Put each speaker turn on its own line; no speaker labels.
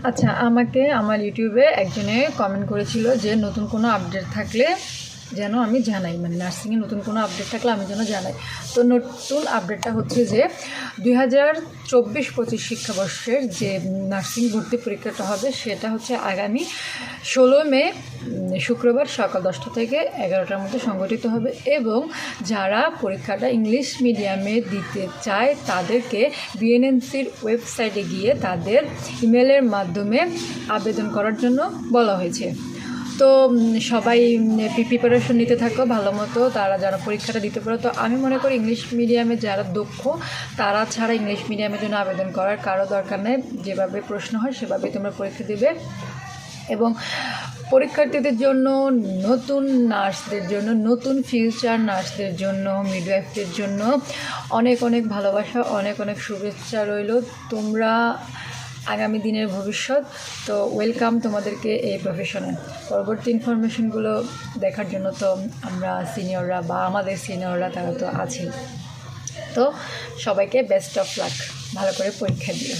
আচ্ছা, আমাকে আমার ইউটিউবে একজনে কমেন্ট করেছিল যে নতুন কোনো আপডেট থাকলে যেন আমি জানাই, মানে নার্সিংয়ে নতুন কোনো আপডেট থাকলে আমি যেন জানাই। তো নতুন আপডেটটা হচ্ছে যে 2024-25 শিক্ষাবর্ষের যে নার্সিং ভর্তি পরীক্ষাটা হবে সেটা হচ্ছে আগামী 16 মে শুক্রবার সকাল 10টা থেকে 11টার মধ্যে সংগঠিত হবে। এবং যারা পরীক্ষাটা ইংলিশ মিডিয়ামে দিতে চায় তাদেরকে বিএনএমসির ওয়েবসাইটে গিয়ে তাদের ইমেলের মাধ্যমে আবেদন করার জন্য বলা হয়েছে। তো সবাই প্রিপারেশন নিতে থাকো ভালো মতো, তারা যারা পরীক্ষাটা দিতে পারো। তো আমি মনে করি ইংলিশ মিডিয়ামে যারা দক্ষ তারা ছাড়া ইংলিশ মিডিয়ামের জন্য আবেদন করার কারো দরকার নেই। যেভাবে প্রশ্ন হয় সেভাবেই তোমরা পরীক্ষা দিবে। এবং পরীক্ষার্থীদের জন্য, নতুন নার্সদের জন্য, নতুন ফিউচার নার্সদের জন্য, মিডওয়াইফদের জন্য অনেক অনেক ভালোবাসা, অনেক অনেক শুভেচ্ছা রইল। তোমরা আগামী দিনের ভবিষ্যৎ। তো ওয়েলকাম তোমাদেরকে এই প্রফেশনে। পরবর্তী ইনফরমেশনগুলো দেখার জন্য তো আমরা সিনিয়ররা বা আমাদের সিনিয়ররা তারা তো আছেই। তো সবাইকে বেস্ট অফ লাক, ভালো করে পরীক্ষা দিও।